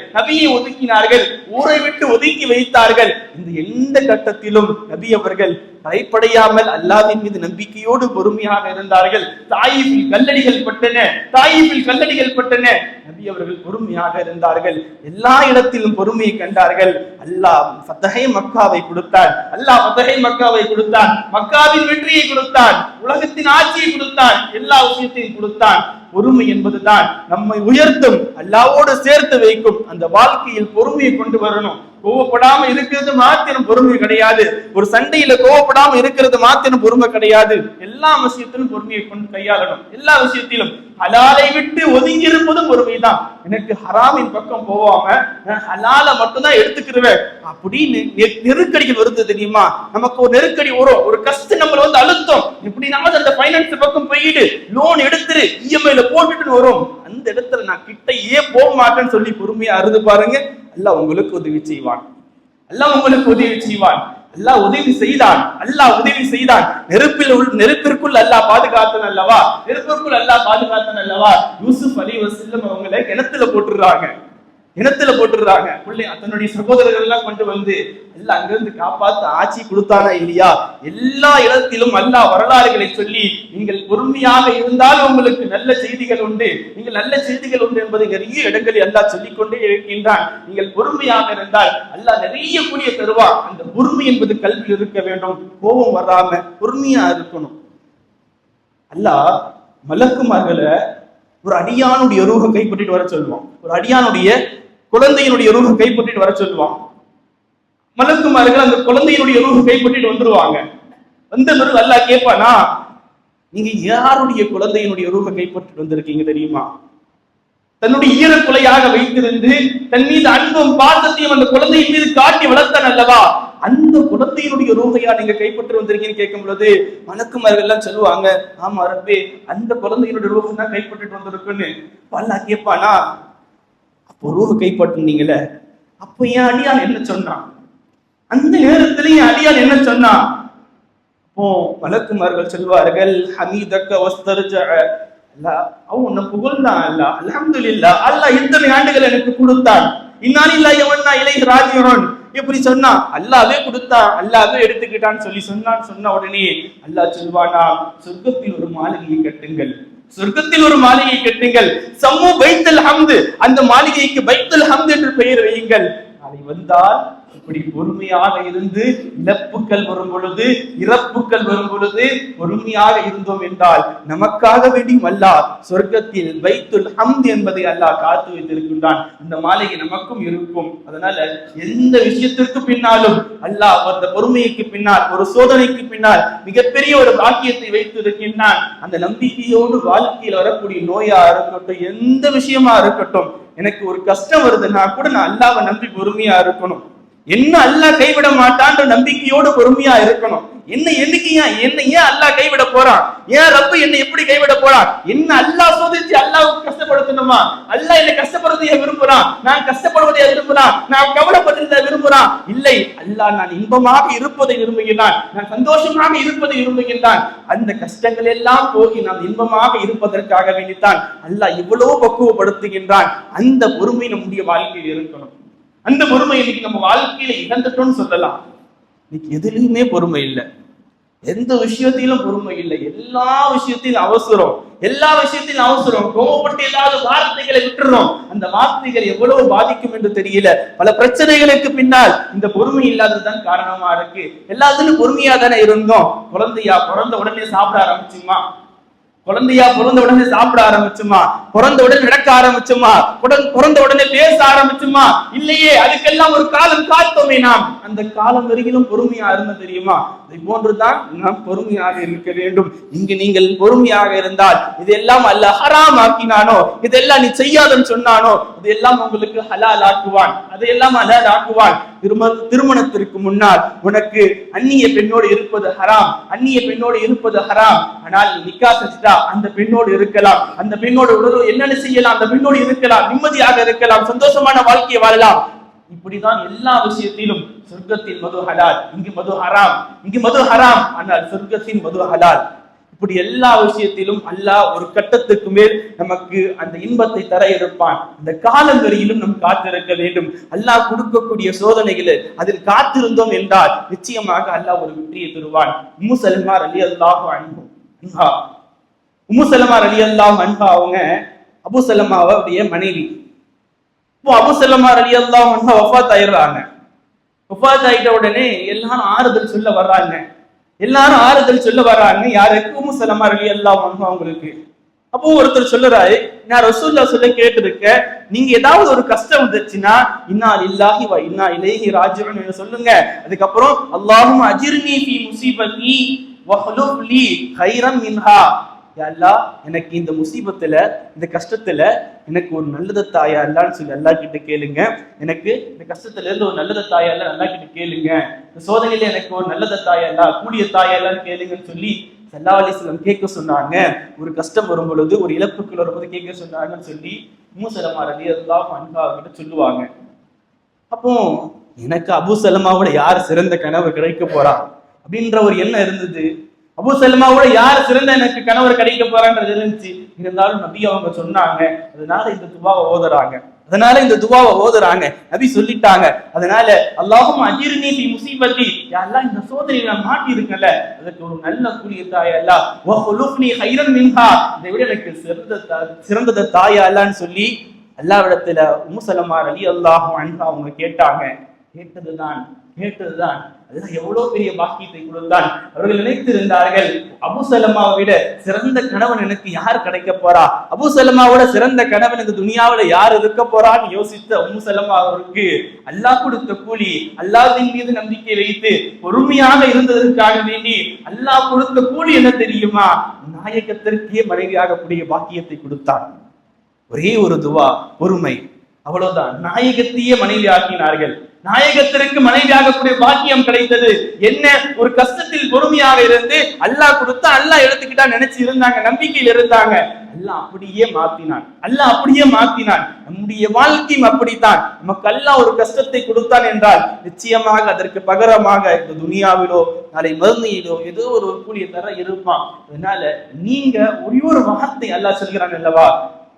ஊரை விட்டு ஒதுக்கி வைத்தார்கள். இந்த எந்த கட்டத்திலும் நபி அவர்கள் பயப்படையாமல் அல்லாஹ்வின் மீது நம்பிக்கையோடு பொறுமையாக இருந்தார்கள். தாயிஃபில் கல்லடிகள் பட்டன. நபி அவர்கள் பொறுமையாக இருந்தார்கள். எல்லா இடத்திலும் பொறுமையை கண்டார்கள். அல்லாஹ் ஃபத்ஹை மக்காவை கொடுத்தான். மக்காவின் வெற்றியை கொடுத்தான். உலகத்தின் ஆட்சியை கொடுத்தான். எல்லா விஷயத்தையும் கொடுத்தான். பொறுமை என்பதுதான் நம்மை உயர்த்தும், அல்லாஹ்வோடு சேர்த்து வைக்கும். அந்த வாழ்க்கையில் பொறுமையை கொண்டு வரணும். கோவப்படாம இருக்கிறது மாத்திரம் பொறுமை கிடையாது. ஒரு சண்டையில கோவப்படாம இருக்கிறது மாத்திரம் பொறுமை கிடையாது. எல்லா விஷயத்திலும் பொறுமையை கொண்டு கையாளணும். எல்லா விஷயத்திலும் ஹலாலை விட்டு ஒதுங்கி இருப்பதும் பொறுமைதான். எனக்கு ஹராமின் பக்கம் போவாம ஹலால மட்டும்தான் எடுத்துக்கிருவேன் அப்படின்னு நெருக்கடிகள் வருது தெரியுமா? நமக்கு ஒரு நெருக்கடி வரும், ஒரு கஷ்டம் நம்மள வந்து அழுத்தம், எப்படினாலும் அந்த பைனான்ஸ் பக்கம் போயிடு, லோன் எடுத்துரு, இஎம்ஐல போட்டுட்டு வரும். அந்த இடத்துல நான் கிட்டயே போக மாட்டேன்னு சொல்லி பொறுமையா அறுது பாருங்க. அல்லாஹ் உங்களுக்கு உதவி செய்வான். அல்லாஹ் உதவி செய்தான். நெருப்பிற்குள் அல்லாஹ் பாதுகாத்தான் அல்லவா? யூசுப் அலைஹிஸ்ஸலாம் அவங்களை கிணத்துல போட்டுறாங்க. தன்னுடைய சகோதரர்கள் எல்லாம் கொண்டு வந்து அல்லாஹ் அங்கிருந்து காப்பாத்து ஆட்சி கொடுத்தானா இல்லையா? எல்லா இடத்திலும் அல்லாஹ் வரலாறுகளை சொல்லி, நீங்கள் பொறுமையாக இருந்தால் உங்களுக்கு நல்ல செய்திகள் உண்டு என்பதை நிறைய இடங்களில் அல்லாஹ் சொல்லிக்கொண்டே இருக்கின்றான். நீங்கள் பொறுமையாக இருந்தால் அல்லாஹ் நிறைய கூடிய தருவான். அந்த பொறுமை என்பது கல்வியில் இருக்க வேண்டும். கோபம் வராம பொறுமையா இருக்கணும். அல்லாஹ் மலக்குமார்களை ஒரு அடியானுடைய ரூஹை கைப்பற்றிட்டு வர சொல்லுவான். ஒரு அடியானுடைய குழந்தையினுடைய ரூஹை கைப்பற்றிட்டு வர சொல்லுவான். மலக்குமார்கள் அந்த குழந்தையினுடைய ரூஹை கைப்பற்றிட்டு வந்துருவாங்க. வந்த பிறகு அல்லாஹ் கேட்பானா, நீங்க யாருடைய குழந்தையினுடைய ரூஹை கைப்பற்றிட்டு வந்திருக்கீங்க தெரியுமா? தன்னுடைய ஈரக்குலையாக வைத்திருந்து தன் மீது அன்பும் பாசத்தையும் அந்த குழந்தையின் மீது காட்டி வளர்த்தான் அல்லவா, அந்த குழந்தையினுடைய ரூஹையா நீங்க கைப்பற்றி வந்திருக்கீங்கன்னு கேட்கும் பொழுது மலக்குமார்கள் எல்லாம் சொல்லுவாங்க, ஆமா ரப்பே, அந்த குழந்தையினுடைய ரூஹை தான் கைப்பற்றிட்டு வந்திருக்குன்னு. அல்லாஹ் கேட்பானா, அப்போ ரூஹை கைப்பற்றுனீங்களே, அப்ப என் அடியான் என்ன சொன்னான்? அந்த நேரத்திலேயே அடியான் என்ன சொன்னான்? அப்போ மலக்குமார்கள் சொல்வார்கள், ஹமீதக்க வஸ்தர்ஜஅ, அல்லாஹ் அவன் உன்னை புகழ்ந்தான், அல்லாஹ் அல்ஹம்துலில்லாஹ், அல்லாஹ் இத்தனை ஆண்டுகள் எனக்கு கொடுத்தான், இன்னா லில்லாஹி வ இன்னா இலைஹி ராஜிஊன். எப்படி சொன்னா? அல்லாஹ்வே கொடுத்தான், அல்லாஹ்வே எடுத்துக்கிட்டான்னு சொன்ன உடனே அல்லாஹ் சொல்வானா, சொர்க்கத்தில் ஒரு மாளிகையை கட்டுங்கள், சொர்க்கத்தில் ஒரு மாளிகையை கட்டுங்கள், சம்மு பைத்துல் ஹம்து, அந்த மாளிகைக்கு பைத்துல் ஹம்து என்று பெயர் வையுங்கள். நாளை வந்தால் இப்படி பொறுமையாக இருந்து இழப்புக்கள் வரும் பொழுது, இறப்புக்கள் வரும் பொழுது பொறுமையாக இருந்தோம் என்றால் நமக்காக வேண்டியும் அல்லாஹ் சொர்க்கத்தில் பைத்துல் ஹம்த் என்பதை அல்லாஹ் காத்து வைத்திருக்கின்றான். அந்த மாளிகை நமக்கும் இருக்கும். அதனால எந்த விஷயத்திற்கு பின்னாலும் அல்லாஹ் அந்த பொறுமைக்கு பின்னால், ஒரு சோதனைக்கு பின்னால் மிகப்பெரிய ஒரு பாக்கியத்தை வைத்திருக்கின்றான். அந்த நம்பிக்கையோடு வாழ்க்கையில் வரக்கூடிய நோயா இருக்கட்டும், எந்த விஷயமா இருக்கட்டும், எனக்கு ஒரு கஷ்டம் வருதுன்னா கூட நான் அல்லாஹ்வை நம்பி பொறுமையா இருக்கணும். என்ன அல்லாஹ் கைவிட மாட்டான்ற நம்பிக்கையோடு பொறுமையா இருக்கணும். என்ன ஏன் அல்லாஹ் கைவிட போறான்? ஏன் ரப்பு என்னை எப்படி கைவிட போறான்? என்ன அல்லாஹ் சோதிச்சு அல்லாஹ்வுக்கு கஷ்டப்படுத்தணுமா? அல்லாஹ் என்னை கஷ்டப்படுறதையே விரும்புறான், நான் கஷ்டப்படுவதை விரும்புறான், நான் கவலைப்படுறதை விரும்புறான்? இல்லை, அல்லாஹ் நான் இன்பமாக இருப்பதை விரும்புகிறான், நான் சந்தோஷமாக இருப்பதை விரும்புகின்றான். அந்த கஷ்டங்கள் எல்லாம் போகி நாம் இன்பமாக இருப்பதற்காக வேண்டித்தான் அல்லாஹ் இவ்வளவு பக்குவப்படுத்துகின்றான். அந்த பொறுமை நம்முடைய வாழ்க்கையில் இருக்கணும். அந்த பொறுமை இன்னைக்கு நம்ம வாழ்க்கையில இழந்துட்டோம்னு சொல்லலாம். இன்னைக்கு எதுலையுமே பொறுமை இல்லை, எந்த விஷயத்திலும் பொறுமை இல்லை, எல்லா விஷயத்திலும் அவசரம், எல்லா விஷயத்திலும் அவசரம். கோபப்பட்டு ஏதாவது வார்த்தைகளை விட்டுறோம், அந்த வார்த்தைகள் எவ்வளவு பாதிக்கும் என்று தெரியல. பல பிரச்சனைகளுக்கு பின்னால் இந்த பொறுமை இல்லாததுதான் காரணமா இருக்கு. எல்லாத்துலயும் பொறுமையா தானே இருந்தோம். குழந்தையா பிறந்த உடனே சாப்பிட ஆரம்பிச்சுமா? குழந்தையா பிறந்த உடனே சாப்பிட ஆரம்பிச்சுமா? பிறந்த உடனே நடக்க ஆரம்பிச்சுமா? பிறந்த உடனே பேச ஆரம்பிச்சுமா? இல்லையே. அதுக்கெல்லாம் ஒரு காலம் காத்தோமே நாம். அந்த காலம் வரையிலும் பொறுமையா இருந்த தெரியுமா? இதை போன்றுதான் நாம் பொறுமையாக இருக்க வேண்டும். இங்கு நீங்கள் பொறுமையாக இருந்தால் இதெல்லாம் அல்லாஹ் ஹராம் ஆக்கினானோ, இதெல்லாம் நீ செய்யாதன்னு சொன்னானோ, இதெல்லாம் உங்களுக்கு ஹலால் ஆக்குவான், அதையெல்லாம் ஹலால் ஆக்குவான். திருமணத்திற்கு முன்னால் உனக்கு அந்நிய பெண்ணோடு இருப்பது ஹராம், அந்நிய பெண்ணோடு இருப்பது ஹராம். ஆனால் நிக்கா செஞ்சுட்டா அந்த பெண்ணோடு இருக்கலாம், அந்த பெண்ணோடு உடல் என்னென்ன செய்யலாம், அந்த பெண்ணோடு இருக்கலாம், நிம்மதியாக இருக்கலாம், சந்தோஷமான வாழ்க்கையை வாழலாம். இப்படிதான் எல்லா விஷயத்திலும் சொர்க்கத்தில் மது ஹலால், இங்கு மது ஹராம், இங்கு மது ஹராம், ஆனால் சொர்க்கத்தின் மது ஹலால். இப்படி எல்லா விஷயத்திலும் அல்லாஹ் ஒரு கட்டத்துக்கு மேல் நமக்கு அந்த இன்பத்தை தர இருப்பான். இந்த காலங்களிலும் நம் காத்திருக்க வேண்டும். அல்லாஹ் கொடுக்கக்கூடிய சோதனைகளை அதில் காத்திருந்தோம் என்றால் நிச்சயமாக அல்லாஹ் ஒரு வெற்றியை தருவான். உம்மு சலமா ரலியல்லாஹு அன்ஹா, உம்மு சலமா ரலியல்லாஹு அன்ஹா அவங்க அபூ சலமாவுடைய மனைவி. இப்போ அபூ சலமா ரலியல்லாஹு அன்ஹா வஃபாத் ஆயிடுறாங்க. வஃபாத் ஆயிட்ட உடனே எல்லாரும் ஆறுதல் சொல்ல வர்றாங்க. எல்லாரும் ஆறுதல் சொல்ல வர்றாங்க. யாருக்கு? உம்மு சலமா ரலியல்லாஹு அன்ஹா அவங்களுக்கு. அப்போ ஒருத்தர் சொல்லுறாரு, நான் ரசூலுல்லாஹ் சொல்ல கேட்டிருக்க, நீங்க ஏதாவது ஒரு கஷ்டம் வந்துச்சுன்னா இன்னா லில்லாஹி வ இன்னா இலைஹி ராஜிஊன் சொல்லுங்க. அதுக்கப்புறம் அல்லாஹும்ம அஜிர்னி ஃபீ முஸீபத்தி வஹ்லுஃப் லீ கைரம் மின்ஹா, யா அல்லாஹ் எனக்கு இந்த முசீபத்துல, இந்த கஷ்டத்துல எனக்கு ஒரு நல்லத தாயா அல்லான்னு சொல்லி அல்லாஹ் கிட்ட கேளுங்க. எனக்கு இந்த கஷ்டத்துல இருந்து ஒரு நல்லத தாயா அல்ல அல்லாஹ் கிட்ட கேளுங்க. இந்த சோதனையில எனக்கு ஒரு நல்லத தாயா அல்ல, கூடிய தாயா அல்லான்னு கேளுங்கன்னு சொல்லி ஸல்லல்லாஹு அலைஹி வஸல்லம் கேட்க சொன்னாங்க. ஒரு கஷ்டம் வரும் பொழுது, ஒரு இழப்புக்குள் வரும்போது கேட்க சொன்னாங்கன்னு சொல்லி உம்மு சலமா ரலியல்லாஹு அன்ஹா கிட்ட சொல்லுவாங்க. அப்போ எனக்கு அபூ சலமாவோட யார் சிறந்த கனவு கிடைக்க போறா அப்படின்ற ஒரு எண்ணம் இருந்தது. அபூ சலமாவோட யார் சிறந்த எனக்கு கணவர் கிடைக்க போறான்றது இருந்துச்சு. இருந்தாலும் நபி அவங்க சொன்னாங்க, அதனால இந்த துவாவை ஓதுறாங்க. நபி சொல்லிட்டாங்க. அதனால அல்லாஹும்ம அஜிர்னி ஃபீ முஸீபத்தி, யா அல்லாஹ் இந்த சோதனையில நான் மாட்டி இருக்கேன்ல, அதுக்கு ஒரு நல்ல கூலிய தாயா அல்லாஹ், வ ஹுலுஃப்னி கைரன் மின்ஹா, இதை விட எனக்கு சிறந்தத தாயா அல்லாஹ்னு சொல்லி அல்லாஹ்விடத்துல உம்மு சலமா ரலியல்லாஹு அன்ஹா அவங்க கேட்டாங்க. கேட்டதுதான் கேட்டதுதான் அல்லாஹ் எவ்வளவு பெரிய பாக்கியத்தை கொடுத்தான். அவர்கள் நினைத்திருந்தார்கள், அபு சலமாவை விட சிறந்த கணவன் எனக்கு யார் கிடைக்க போறா, அபு சலமாவோட சிறந்த கணவன் இந்த துனியாவில யார் இருக்க போறான்னு யோசித்த உம்மு சலமா அவருக்கு அல்லாஹ் கொடுத்த கூலி, அல்லாஹ்வின் மீது நம்பிக்கை வைத்து பொறுமையாக இருந்ததற்காக வேண்டி அல்லாஹ் கொடுத்த கூலி என்ன தெரியுமா? நாயகத்திற்கே மனைவியாகக்கூடிய பாக்கியத்தை கொடுத்தான். ஒரே ஒரு துவா, பொறுமை, அவ்வளவுதான். நாயகத்தையே மனைவி ஆக்கினார்கள். நாயகத்திற்கு மனைவியாகக்கூடிய பாக்கியம் கிடைத்தது. என்ன, ஒரு கஷ்டத்தில் பொறுமையாக இருந்து அல்லாஹ் கொடுத்தா அல்லாஹ் எடுத்துக்கிட்டா நினைச்சு இருந்தாங்க, நம்பிக்கையில் இருந்தாங்க. அல்லாஹ் அப்படியே மாத்தினான், அல்லாஹ் அப்படியே மாத்தினான். நம்முடைய வாழ்க்கையும் அப்படித்தான். நமக்கு அல்லாஹ் ஒரு கஷ்டத்தை கொடுத்தான் என்றால் நிச்சயமாக அதற்கு பகரமாக இந்த துனியாவிலோ நாளை மறுமையிலோ ஏதோ ஒரு கூலியை தர இருப்பான். அதனால நீங்க ஒரே ஒரு வார்த்தை அல்லாஹ் சொல்கிறான் அல்லவா,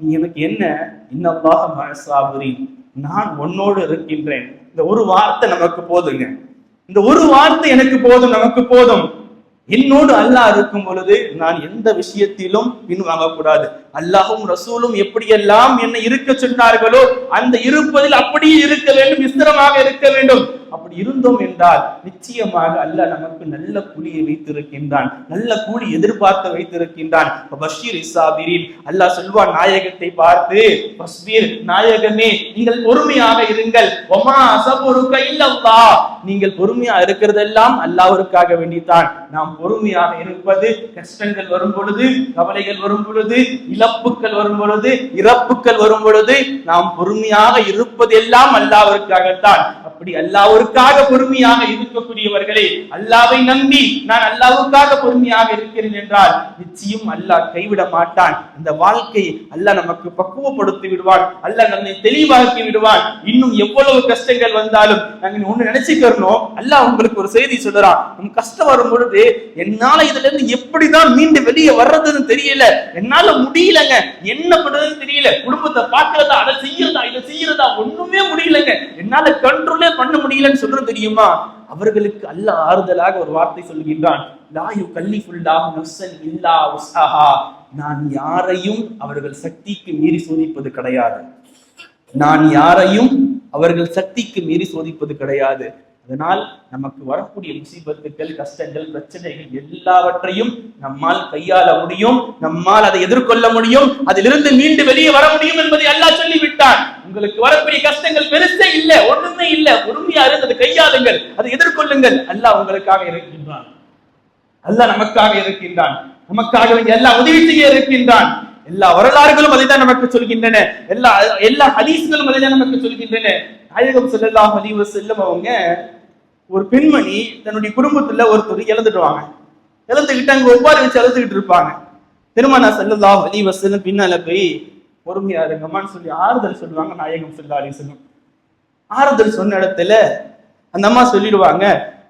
நீ எனக்கு என்ன, இன்னல்லாஹ மஅஸ்ஸாபிரீன், நான் உன்னோடு இருக்கின்றேன். இந்த ஒரு வார்த்தை நமக்கு போதுங்க. இந்த ஒரு வார்த்தை எனக்கு போதும், நமக்கு போதும். என்னோடு அல்லாஹ் இருக்கும் பொழுது நான் எந்த விஷயத்திலும் பின்வாங்கக்கூடாது. அல்லாஹும் ரசூலும் எப்படியெல்லாம் என்னை இருக்க சொன்னார்களோ அந்த இருப்பதில் அப்படியே இருக்க வேண்டும், விஸ்திரமாக இருக்க வேண்டும். அப்படி இருந்தோம் என்றால் நிச்சயமாக அல்லாஹ் நமக்கு நல்ல கூலியை வைத்திருக்கின்றான், நல்ல கூலி எதிர்பார்த்து வைத்திருக்கின்றான். பஷீர் இஸ்ஸாபிரீன், அல்லாஹ் சொல்வான் நாயகத்தை பார்த்து, பஸ்பீர், நாயகமே நீங்கள் பொறுமையாக இருங்கள். வமா ஸபருக இல்லல்லாஹ், நீங்கள் பொறுமையா இருக்கிறதெல்லாம் அல்லாஹ்வுக்காக வேண்டித்தான். நாம் பொறுமையாக இருப்பது கஷ்டங்கள் வரும் பொழுது, கவலைகள் வரும் பொழுது, இழப்புக்கள் வரும் பொழுது, இறப்புக்கள் வரும் பொழுது நாம் பொறுமையாக இருப்பது எல்லாம் அல்லாஹ்வுக்காகத்தான். அப்படி அல்லாஹ்வுக்காக பொறுமையாக இருக்கக்கூடியவர்களே, அல்லாஹ்வை நம்பி நான் அல்லாஹ்வுக்காக பொறுமையாக இருக்கிறேன் என்றால் நிச்சயம் அல்லாஹ் கைவிட மாட்டான். இந்த வாழ்க்கை அல்லாஹ் நமக்கு பக்குவப்படுத்தி விடுவான், அல்லாஹ் நம்மை தெளிவாக்கி விடுவான். இன்னும் எவ்வளவு கஷ்டங்கள் வந்தாலும் நாங்க ஒண்ணு நினைச்சுக்கிறோம், அல்லாஹ் உங்களுக்கு ஒரு செய்தி சொல்றான், நம்ம கஷ்டம் வரும் பொழுது என்னால இதுல இருந்து எப்படிதான் மீண்டு வெளியே வர்றதுன்னு தெரியல, என்னால முடியலங்க, என்ன பண்றதுன்னு தெரியல, குடும்பத்தை பார்க்கறதா, அதை செய்யறதா, இதை செய்யறதா, ஒண்ணுமே முடியலங்க, என்னால கண்ட்ரோலே பண்ண முடியலன்னு சொல்றது தெரியுமா? அவர்களுக்கு அல்லாஹ் ஆறுதலாக ஒரு வார்த்தை சொல்கின்றான், லா யுகல்லிஃபுல்லாஹு நஃப்ஸன் இல்லா உஸ்ஸஹா, நான் யாரையும் அவர்கள் சக்திக்கு மீறி சோதிப்பது கிடையாது. நான் யாரையும் அவர்கள் சக்திக்கு மீறி சோதிப்பது கிடையாது. அதனால் நமக்கு வரக்கூடிய முசீபத்துக்கள், கஷ்டங்கள், பிரச்சனைகள் எல்லாவற்றையும் நம்மால் கையாள முடியும், நம்மால் அதை எதிர்கொள்ள முடியும், அதிலிருந்து மீண்டு வெளியே வர முடியும் என்பதை அல்லாஹ் சொல்லிவிட்டான். உங்களுக்கு வரக்கூடிய கஷ்டங்கள் பெருசே இல்ல, ஒண்ணுமே இல்ல, பொறுமையா இருந்து அதை கையாளுங்கள், அதை எதிர்கொள்ளுங்கள். அல்லாஹ் உங்களுக்காக இருக்கின்றான், அல்லாஹ் நமக்காக இருக்கின்றான், நமக்காக வேண்டிய எல்லா உதவி செய்ய இருக்கின்றான். எல்லா வரலாறுகளும் அதை தான் நமக்கு சொல்கின்றன, எல்லா ஹதீஸ்களும் அதை தான் நமக்கு சொல்கின்றன. நாயகம் ஸல்லல்லாஹு அலைஹி வஸல்லம் அவங்க ஒரு பெண்மணி தன்னுடைய குடும்பத்துல ஒருத்தர் இழந்துடுவாங்க, இழந்துகிட்டு அங்க ஒவ்வாறு வச்சு அழுதுகிட்டு இருப்பாங்க. பெருமானார் ஸல்லல்லாஹு அலைஹி வஸல்லம் பின்னால போய் பொறுமையா இருங்கம்மான்னு சொல்லி ஆறுதல் சொல்லுவாங்க. நாயகம் ஸல்லல்லாஹு அலைஹி வஸல்லம் ஆறுதல் சொன்ன இடத்துல அந்த அம்மா சொல்லிடுவாங்க,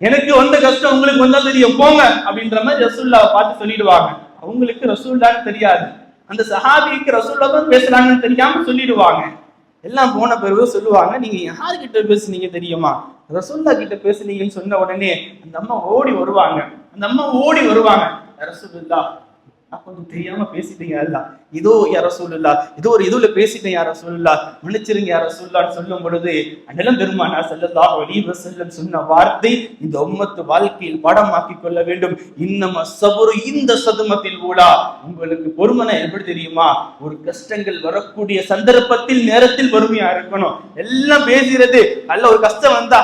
எனக்கு வந்த கஷ்டம் உங்களுக்கு வந்தா தெரியும், போங்க அப்படின்ற மாதிரி ரசூலுல்லாஹ் பார்த்து சொல்லிடுவாங்க. அவங்களுக்கு ரசூலுல்லாஹ்னு தெரியாது, அந்த சஹாபிக்கு ரசூலுல்லாஹ் தான் பேசுறாங்கன்னு தெரியாம சொல்லிடுவாங்க. எல்லாம் போன பிறகு சொல்லுவாங்க, நீங்க யாருக்கிட்ட பேசுனீங்க தெரியுமா? ரசூலுல்லாஹ் கிட்ட பேசுனீங்கன்னு சொன்ன உடனே அந்த அம்மா ஓடி வருவாங்க. ரசூலுல்லாஹ், நான் கொஞ்சம் தெரியாம பேசிட்டேன் யா அல்லாஹ், இதோ யா ரசூலுல்லாஹ், இதோ ஒரு இதுல பேசிட்டேன் யா ரசூலுல்லாஹ், மன்னிச்சிருங்க யா ரசூலுல்லாஹ்னு சொல்லும் பொழுது அண்ணலம் பெருமானார் ஸல்லல்லாஹு அலைஹி வஸல்லம் சொன்ன வார்த்தை இந்த உம்மத்து வாழ்க்கையில் பாடமாக்கி கொள்ள வேண்டும். இன்னம ஸபரு இந்த சதுமத்தில் ஊலா, உங்களுக்கு பொறுமை எப்படி தெரியுமா? ஒரு கஷ்டங்கள் வரக்கூடிய சந்தர்ப்பத்தில் நேரத்தில் பொறுமையா இருக்கணும். எல்லாம் பேசுறது, அல்ல ஒரு கஷ்டம் வந்தா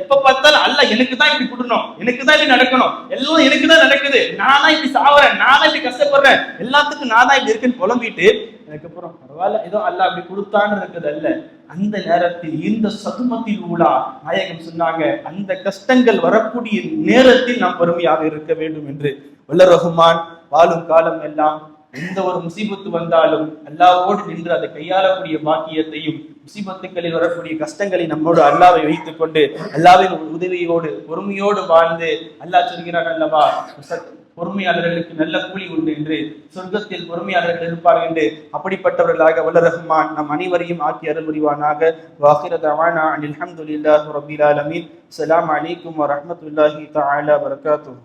எப்ப பார்த்தாலும் அல்ல எனக்கு தான் இப்படி கொடுக்கணும், எனக்கு தான் இப்படி நடக்கணும், எல்லாம் எனக்கு தான் நடக்குது, நானா இப்படி சாவறேன், நானா இப்படி கஷ்டப்படுறேன், எல்லாத்துக்கும் நான் தான் இப்படி இருக்குன்னு புலம்பிட்டு அதுக்கப்புறம் பரவாயில்ல ஏதோ அல்லாஹ் அப்படி கொடுத்தான்னு இருக்குது அல்ல. அந்த நேரத்தில் இந்த சதுமத்தில் ஊழா நாயகம் சொன்னாங்க, அந்த கஷ்டங்கள் வரக்கூடிய நேரத்தில் நாம் பொறுமையாக இருக்க வேண்டும் என்று. வல்ல ரஹ்மான் வாழும் காலம் எல்லாம் எந்த ஒரு முசீபத்து வந்தாலும் அல்லாஹ்வோடு நின்று அதை கையாளக்கூடிய பாக்கியத்தையும், முசீபத்துக்களில் வரக்கூடிய கஷ்டங்களை நம்மோடு அல்லாஹ்வை வைத்துக் கொண்டு அல்லாஹ்வின் உதவியோடு பொறுமையோடு வாழ்ந்து, அல்லாஹ் சொல்கிறான் அல்லவா, பொறுமையாளர்களுக்கு நல்ல கூலி உண்டு என்று, சொர்க்கத்தில் பொறுமையாளர்கள் இருப்பார்கள் என்று. அப்படிப்பட்டவர்களாக வல்ல ரஹ்மான் நம் அனைவரையும் ஆக்கி அருள் புரிவானாக. வாஹிர தஅவானா அனில் ஹம்துலில்லாஹி ரப்பில் ஆலமீன். அஸ்ஸலாமு அலைக்கும் வரஹ்மத்துல்லாஹி தஆலா வபரகாத்துஹு.